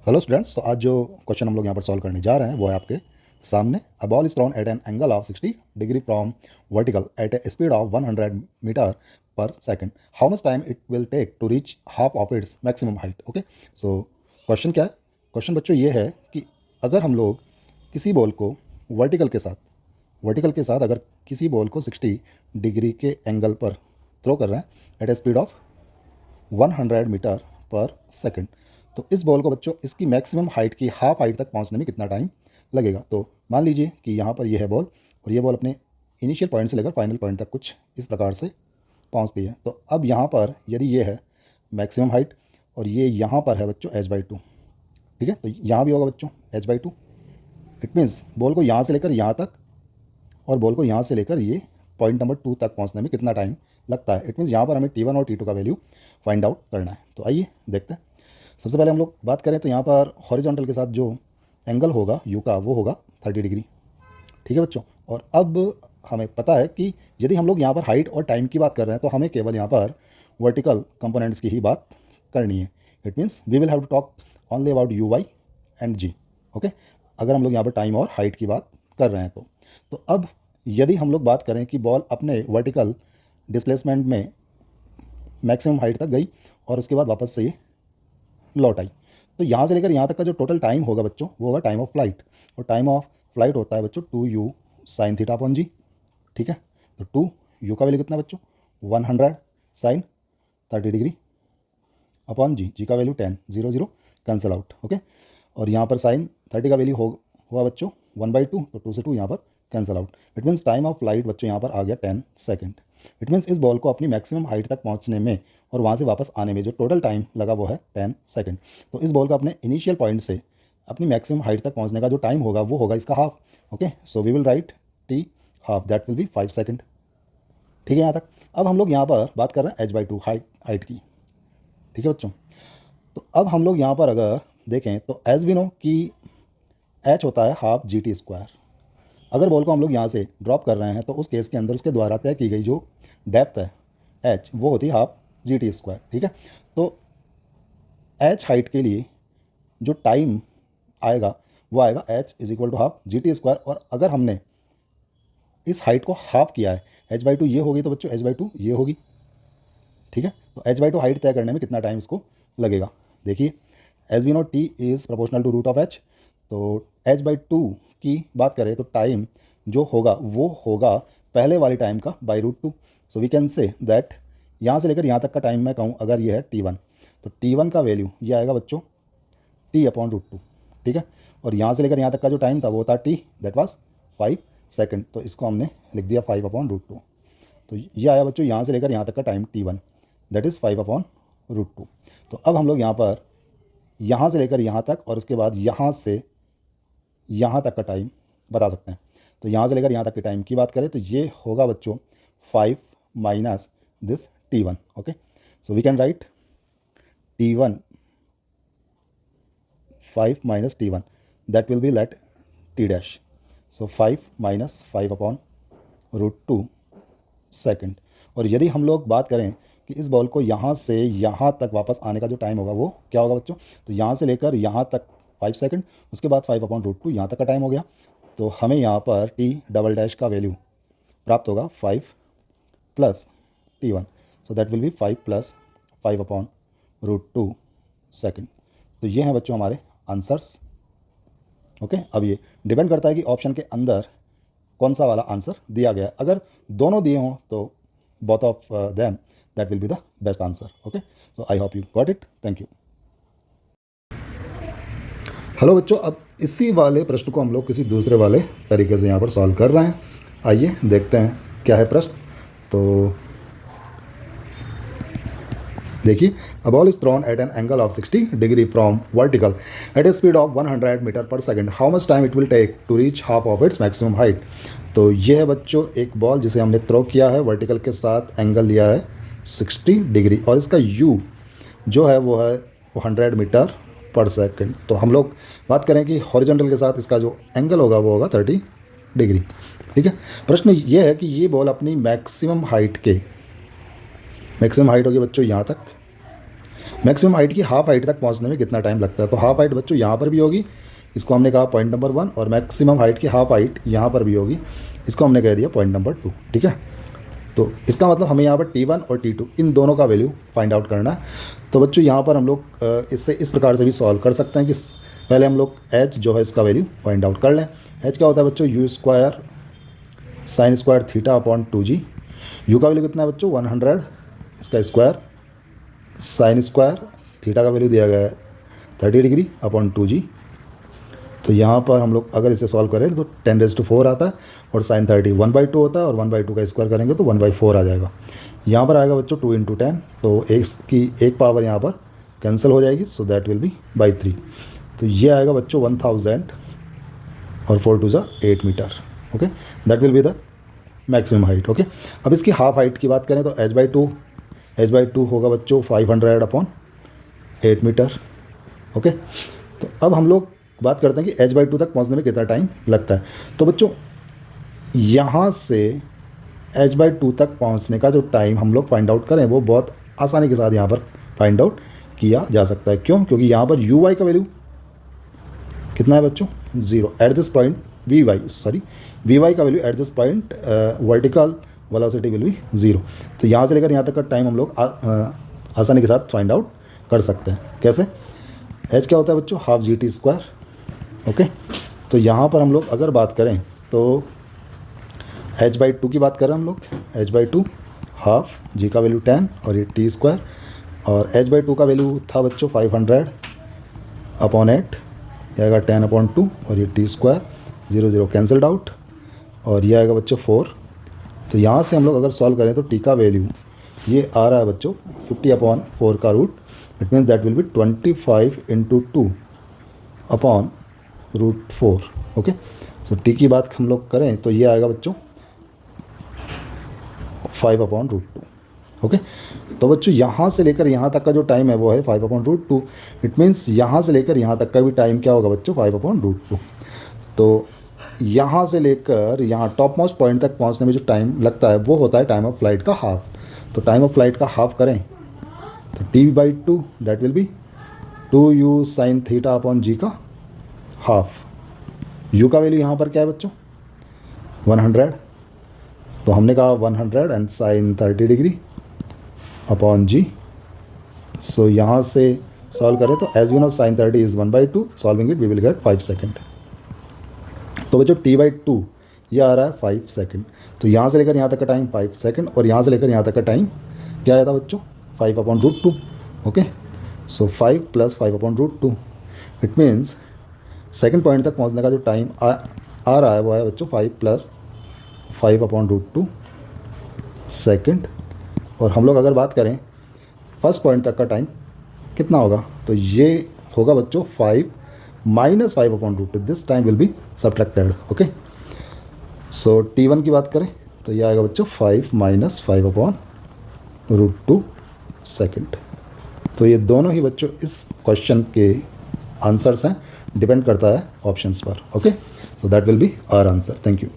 Hello students, तो आज जो क्वेश्चन हम लोग यहाँ पर सॉल्व करने जा रहे हैं वो है आपके सामने। A ball is thrown at an angle of 60 degree from vertical at a speed of 100 metre पर second. How much time it will take to reach half of its maximum height. Okay, so question क्या है? Question बच्चों ये है कि अगर हम लोग किसी बॉल को वर्टिकल के साथ अगर किसी बॉल को 60 डिग्री के एंगल पर थ्रो कर रहे हैं at a speed of 100 metre पर सेकंड, तो इस बॉल को बच्चों इसकी मैक्सिमम हाइट की हाफ हाइट तक पहुंचने में कितना टाइम लगेगा। तो मान लीजिए कि यहाँ पर ये है बॉल और ये बॉल अपने इनिशियल पॉइंट से लेकर फाइनल पॉइंट तक कुछ इस प्रकार से पहुँचती है। तो अब यहाँ पर यदि ये है मैक्सिमम हाइट और ये यहाँ पर है बच्चों h/2, ठीक है, तो यहाँ भी होगा बच्चों h/2। इट मीन्स बॉल को यहाँ से लेकर यहाँ तक और बॉल को यहाँ से लेकर ये पॉइंट नंबर 2 तक पहुँचने में कितना टाइम लगता है। इट मीन्स यहाँ पर हमें T1 और T2 का वैल्यू फाइंड आउट करना है। तो आइए देखते हैं। सबसे पहले हम लोग बात करें तो यहाँ पर हॉरिजॉन्टल के साथ जो एंगल होगा यू का वो होगा 30 डिग्री, ठीक है बच्चों। और अब हमें पता है कि यदि हम लोग यहाँ पर हाइट और टाइम की बात कर रहे हैं तो हमें केवल यहाँ पर वर्टिकल कंपोनेंट्स की ही बात करनी है। It means we will have to talk only about U Y and G. Okay, अगर हम लोग यहाँ पर टाइम और हाइट की बात कर रहे हैं तो अब यदि हम लोग बात करें कि बॉल अपने वर्टिकल डिस्प्लेसमेंट में मैक्सिमम हाइट तक गई और उसके बाद वापस से ये लौट आई, तो यहाँ से लेकर यहाँ तक का जो टोटल टाइम होगा बच्चों वो होगा टाइम ऑफ फ्लाइट। और टाइम ऑफ फ्लाइट होता है बच्चों 2u साइन थीटा अपॉन जी, ठीक है। तो 2u का वैल्यू कितना बच्चों 100 साइन 30 डिग्री अपॉन जी का वैल्यू 10, 0 0 कैंसिल आउट। ओके, और यहाँ पर साइन 30 का वैल्यू हुआ बच्चों 1/2, तो 2 से 2 यहाँ पर cancel out. It means time of flight बच्चों यहाँ पर आ गया 10 सेकेंड। इट मीन्स इस बॉल को अपनी मैक्सिमम हाइट तक पहुँचने में और वहाँ से वापस आने में जो टोटल टाइम लगा वो है 10 सेकेंड। तो इस बॉल का अपने इनिशियल पॉइंट से अपनी मैक्सिमम हाइट तक पहुँचने का जो टाइम होगा वो होगा इसका half. Okay, so we will write T half, that will be 5 second, ठीक है यहाँ तक। अब हम लोग यहाँ पर बात कर रहे हैं h/2 हाइट की, ठीक है बच्चों। तो अब हम लोग यहाँ पर अगर देखें तो एज वी नो कि h होता है हाफ GT²। अगर बॉल को हम लोग यहाँ से ड्रॉप कर रहे हैं तो उस केस के अंदर उसके द्वारा तय की गई जो डेप्थ है h वो होती है हाफ GT², ठीक है। तो h हाइट के लिए जो टाइम आएगा वो आएगा h = हाफ GT²। और अगर हमने इस हाइट को हाफ किया है h/2 ये होगी तो बच्चों h/2 ये होगी, ठीक है। तो h/2 हाइट तय करने में कितना टाइम इसको लगेगा, देखिए as we know t is proportional to root of h। तो h/2 की बात करें तो टाइम जो होगा वो होगा पहले वाली टाइम का √2। So we can say that यहाँ से लेकर यहाँ तक का टाइम मैं कहूँ अगर ये है T1, तो T1 का वैल्यू ये आएगा बच्चों T/√2, ठीक है। और यहाँ से लेकर यहाँ तक का जो टाइम था वो था T, दैट वाज 5 सेकेंड। तो इसको हमने लिख दिया 5/√2। तो ये आया बच्चों यहाँ से लेकर यहाँ तक का टाइम T1, दैट इज़ 5/√2। तो अब हम लोग यहाँ पर यहाँ से लेकर यहाँ तक और उसके बाद यहाँ से यहाँ तक का टाइम बता सकते हैं। तो यहाँ से लेकर यहाँ तक के टाइम की बात करें तो ये होगा बच्चों 5 minus this T1। Okay, so we can write T1 5 minus T1, that will be let T dash. So 5 minus 5/√2 second. और यदि हम लोग बात करें कि इस बॉल को यहाँ से यहाँ तक वापस आने का जो टाइम होगा वो क्या होगा बच्चों, तो यहाँ से लेकर यहाँ तक 5 सेकेंड, उसके बाद 5/√2 यहाँ तक का टाइम हो गया। तो हमें यहाँ पर T डबल डैश का वैल्यू प्राप्त होगा 5 plus T1, so that will be 5 plus 5/√2 second. तो ये हैं बच्चों हमारे आंसर्स। ओके, अब ये डिपेंड करता है कि ऑप्शन के अंदर कौन सा वाला आंसर दिया गया। अगर दोनों दिए हों तो both of them that will be the best answer. Okay, so I hope you got it, thank you. Hello बच्चों, अब इसी वाले प्रश्न को हम लोग किसी दूसरे वाले तरीके से यहाँ पर सॉल्व कर रहे हैं। आइए देखते हैं क्या है प्रश्न। तो देखिए, a ball is thrown at an angle of 60 degree from vertical at a speed of 100 metre पर second. How much time it will take to reach half of its maximum height. तो ये है बच्चों एक बॉल जिसे हमने throw किया है, वर्टिकल के साथ एंगल लिया है 60 डिग्री और इसका u जो है वो है 100 मीटर पर सेकंड। तो हम लोग बात करें कि हॉरिजॉन्टल के साथ इसका जो एंगल होगा वो होगा 30 डिग्री, ठीक है। प्रश्न ये है कि ये बॉल अपनी मैक्सिमम हाइट होगी बच्चों यहाँ तक मैक्सिमम हाइट की हाफ हाइट तक पहुंचने में कितना टाइम लगता है। तो हाफ हाइट बच्चों यहाँ पर भी होगी, इसको हमने कहा पॉइंट नंबर 1, और मैक्सिमम हाइट की हाफ हाइट यहाँ पर भी होगी, इसको हमने कह दिया पॉइंट नंबर 2। ठीक है, तो इसका मतलब हमें यहाँ पर T1 और T2 इन दोनों का वैल्यू फाइंड आउट करना है। तो बच्चों यहाँ पर हम लोग इससे इस प्रकार से भी सॉल्व कर सकते हैं कि पहले हम लोग h जो है इसका वैल्यू फाइंड आउट कर लें। h क्या होता है बच्चों, u square sine square theta upon 2g। u का वैल्यू कितना है बच्चों 100, इसका स्क्वायर साइन स्क्वायर थीटा का वैल्यू दिया गया है 30 डिग्री अपॉन 2g। तो यहाँ पर हम लोग अगर इसे सॉल्व करें तो 10⁴ आता है, और साइन 30 1/2 होता है, और 1/2 का स्क्वायर करेंगे तो 1/4 आ जाएगा। यहाँ पर आएगा बच्चों 2 × 10, तो एक पावर यहाँ पर कैंसिल हो जाएगी, सो दैट विल बी बाई 3। तो ये आएगा बच्चों 1000 और 4 2 8 metre. Okay, that will be the maximum height. Okay, अब इसकी हाफ हाइट की बात करें तो h/2 होगा बच्चों 500 अपॉन 8 मीटर। ओके, तो अब हम लोग बात करते हैं कि h/2 तक पहुंचने में कितना टाइम लगता है। तो बच्चों यहाँ से h/2 तक पहुंचने का जो टाइम हम लोग फाइंड आउट करें वो बहुत आसानी के साथ यहाँ पर फाइंड आउट किया जा सकता है। क्यों? क्योंकि यहाँ पर uy का वैल्यू कितना है बच्चों 0 एट दिस पॉइंट, vy का value at this point vertical velocity will be 0। तो यहाँ से लेकर यहाँ तक का टाइम हम लोग आसानी के साथ फाइंड आउट कर सकते हैं। कैसे? h क्या होता है बच्चों हाफ GT²। ओके, तो यहाँ पर हम लोग अगर बात करें तो h/2 की बात करें हम लोग, h/2 हाफ, g का वैल्यू 10 और ये t², और h/2 का वैल्यू था बच्चों 500 अपॉन 8, ये आएगा 10/2, और ये t², 0 0 कैंसल्ड आउट, और ये आएगा बच्चों 4। तो यहाँ से हम लोग अगर सॉल्व करें तो t का वैल्यू ये आ रहा है बच्चों 50/4 का root, it means that will be 25 × 2 upon √4। Okay, so t की बात हम लोग करें तो ये आएगा बच्चों 5/√2। ओके, तो बच्चों यहाँ से लेकर यहाँ तक का जो टाइम है वो है 5/√2। इट मीन्स यहाँ से लेकर यहाँ तक का भी टाइम क्या होगा बच्चों 5/√2। तो यहाँ से लेकर यहाँ टॉप मोस्ट पॉइंट तक पहुँचने में जो टाइम लगता है वो होता है टाइम ऑफ फ्लाइट का हाफ। तो टाइम ऑफ फ्लाइट का हाफ करें तो t/2 that will B 2u sine theta upon g का हाफ। u का वैल्यू यहाँ पर क्या है बच्चों 100, तो हमने कहा 100 and sine 30 degree upon g। So यहाँ से सॉल्व करें तो as we know sine 30 is 1/2, solving it we will get 5 second. तो बच्चों t/2 ये आ रहा है 5 सेकेंड। तो यहाँ से लेकर यहाँ तक का टाइम 5 सेकेंड, और यहाँ से लेकर यहाँ तक का टाइम क्या आया था बच्चों 5/√2। Okay, so 5 + 5/√2, it means second point तक पहुंचने का जो टाइम आ रहा है वो है बच्चों 5 + 5/√2 सेकंड। और हम लोग अगर बात करें फर्स्ट पॉइंट तक का टाइम कितना होगा तो ये होगा बच्चों 5 - 5/√2, this time will be subtracted. Okay, so t1 की बात करें तो ये आएगा बच्चों 5 - 5/√2 सेकंड। तो ये दोनों ही बच्चों इस क्वेश्चन के आंसर्स हैं, डिपेंड करता है ऑप्शंस पर। Okay, so that will be our answer. Thank you.